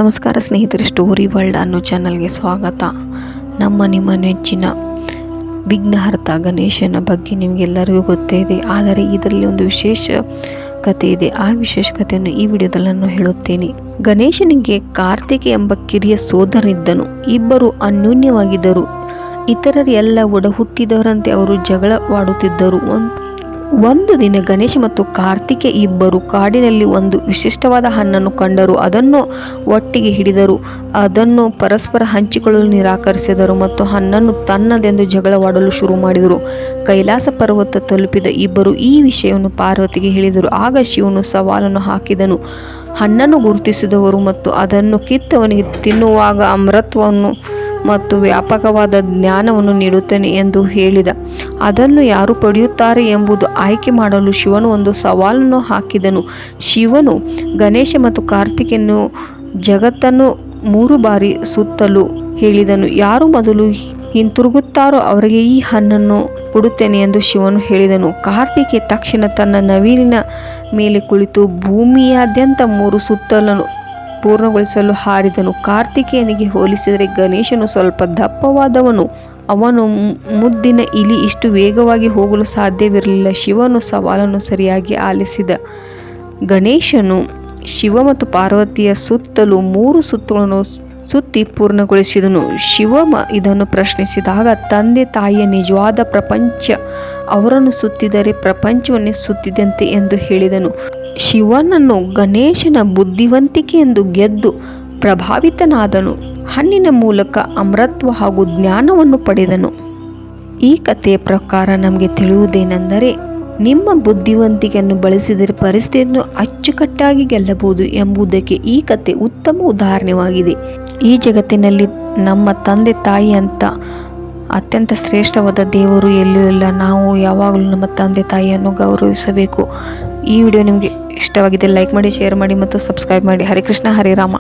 ನಮಸ್ಕಾರ ಸ್ನೇಹಿತರೆ, story world ಅನ್ನೋ ಚಾನಲ್ಗೆ ಸ್ವಾಗತ. ನಿಮ್ಮ ನೆಚ್ಚಿನ ವಿಘ್ನಹರ್ತ ಗಣೇಶನ ಬಗ್ಗೆ ನಿಮಗೆಲ್ಲರಿಗೂ ಗೊತ್ತೇ ಇದೆ. ಆದರೆ ಇದರಲ್ಲಿ ಒಂದು ವಿಶೇಷ ಕಥೆ ಇದೆ. ಆ ವಿಶೇಷ ಕಥೆಯನ್ನು ಈ ವಿಡಿಯೋದಲ್ಲಿ ನಾನು ಹೇಳುತ್ತೇನೆ. ಗಣೇಶನಿಗೆ ಕಾರ್ತಿಕ ಎಂಬ ಕಿರಿಯ ಸೋದರನಿದ್ದನು. ಇಬ್ಬರು ಅನ್ಯೋನ್ಯವಾಗಿದ್ದರು. ಇತರರು ಎಲ್ಲ ಒಡ ಹುಟ್ಟಿದವರಂತೆ ಅವರು ಜಗಳವಾಡುತ್ತಿದ್ದರು. ಒಂದು ದಿನ ಗಣೇಶ ಮತ್ತು ಕಾರ್ತಿಕೆ ಇಬ್ಬರು ಕಾಡಿನಲ್ಲಿ ಒಂದು ವಿಶಿಷ್ಟವಾದ ಹಣ್ಣನ್ನು ಕಂಡರು. ಅದನ್ನು ಒಟ್ಟಿಗೆ ಹಿಡಿದರು. ಅದನ್ನು ಪರಸ್ಪರ ಹಂಚಿಕೊಳ್ಳಲು ನಿರಾಕರಿಸಿದರು ಮತ್ತು ಹಣ್ಣನ್ನು ತನ್ನದೆಂದು ಜಗಳವಾಡಲು ಶುರು ಮಾಡಿದರು. ಕೈಲಾಸ ಪರ್ವತ ತಲುಪಿದ ಇಬ್ಬರು ಈ ವಿಷಯವನ್ನು ಪಾರ್ವತಿಗೆ ಹೇಳಿದರು. ಆಗ ಶಿವನು ಸವಾಲನ್ನು ಹಾಕಿದನು. ಹಣ್ಣನ್ನು ಗುರುತಿಸಿದವರು ಮತ್ತು ಅದನ್ನು ಕಿತ್ತವನಿಗೆ ತಿನ್ನುವಾಗ ಅಮೃತವನ್ನು ಮತ್ತು ವ್ಯಾಪಕವಾದ ಜ್ಞಾನವನ್ನು ನೀಡುತ್ತೇನೆ ಎಂದು ಹೇಳಿದ. ಅದನ್ನು ಯಾರು ಪಡೆಯುತ್ತಾರೆ ಎಂಬುದು ಆಯ್ಕೆ ಮಾಡಲು ಶಿವನು ಒಂದು ಸವಾಲನ್ನು ಹಾಕಿದನು. ಶಿವನು ಗಣೇಶ ಮತ್ತು ಕಾರ್ತಿಕೆಯನ್ನು ಜಗತ್ತನ್ನು 3 ಬಾರಿ ಸುತ್ತಲು ಹೇಳಿದನು. ಯಾರು ಮೊದಲು ಹಿಂತಿರುಗುತ್ತಾರೋ ಅವರಿಗೆ ಈ ಹಣ್ಣನ್ನು ಕೊಡುತ್ತೇನೆ ಎಂದು ಶಿವನು ಹೇಳಿದನು. ಕಾರ್ತಿಕೆ ತಕ್ಷಣ ತನ್ನ ನವಿಲಿನ ಮೇಲೆ ಕುಳಿತು ಭೂಮಿಯಾದ್ಯಂತ 3 ಸುತ್ತಲನ್ನು ಪೂರ್ಣಗೊಳಿಸಲು ಹಾರಿದನು. ಕಾರ್ತಿಕೇಯನಿಗೆ ಹೋಲಿಸಿದರೆ ಗಣೇಶನು ಸ್ವಲ್ಪ ದಪ್ಪವಾದವನು. ಅವನು ಮುದ್ದಿನ ಇಲಿ ಇಷ್ಟು ವೇಗವಾಗಿ ಹೋಗಲು ಸಾಧ್ಯವಿರಲಿಲ್ಲ. ಶಿವನು ಸವಾಲನ್ನು ಸರಿಯಾಗಿ ಆಲಿಸಿದ. ಗಣೇಶನು ಶಿವ ಮತ್ತು ಪಾರ್ವತಿಯ ಸುತ್ತಲೂ 3 ಸುತ್ತುಗಳನ್ನು ಸುತ್ತಿ ಪೂರ್ಣಗೊಳಿಸಿದನು. ಶಿವ ಇದನ್ನು ಪ್ರಶ್ನಿಸಿದಾಗ ತಂದೆ ತಾಯಿಯ ನಿಜವಾದ ಪ್ರಪಂಚ ಅವರನ್ನು ಸುತ್ತಿದರೆ ಪ್ರಪಂಚವನ್ನೇ ಸುತ್ತಿದಂತೆ ಎಂದು ಹೇಳಿದನು. ಶಿವನನ್ನು ಗಣೇಶನ ಬುದ್ಧಿವಂತಿಕೆಯೆಂದು ಗೆದ್ದು ಪ್ರಭಾವಿತನಾದನು. ಹಣ್ಣಿನ ಮೂಲಕ ಅಮೃತತ್ವ ಹಾಗೂ ಜ್ಞಾನವನ್ನು ಪಡೆದನು. ಈ ಕಥೆಯ ಪ್ರಕಾರ ನಮಗೆ ತಿಳಿಯುವುದೇನೆಂದರೆ, ನಿಮ್ಮ ಬುದ್ಧಿವಂತಿಕೆಯನ್ನು ಬಳಸಿದರೆ ಪರಿಸ್ಥಿತಿಯನ್ನು ಅಚ್ಚುಕಟ್ಟಾಗಿ ಗೆಲ್ಲಬಹುದು ಎಂಬುದಕ್ಕೆ ಈ ಕಥೆ ಉತ್ತಮ ಉದಾಹರಣೆಯಾಗಿದೆ. ಈ ಜಗತ್ತಿನಲ್ಲಿ ನಮ್ಮ ತಂದೆ ತಾಯಿ ಅಂತ ಅತ್ಯಂತ ಶ್ರೇಷ್ಠವಾದ ದೇವರು ಎಲ್ಲೂ ಇಲ್ಲ. ನಾವು ಯಾವಾಗಲೂ ನಮ್ಮ ತಂದೆ ತಾಯಿಯನ್ನು ಗೌರವಿಸಬೇಕು. ಈ ವಿಡಿಯೋ ನಿಮಗೆ ಇಷ್ಟವಾಗಿದೆ ಲೈಕ್ ಮಾಡಿ, ಶೇರ್ ಮಾಡಿ ಮತ್ತು ಸಬ್ಸ್ಕ್ರೈಬ್ ಮಾಡಿ. ಹರೇ ಕೃಷ್ಣ, ಹರೇ ರಾಮ.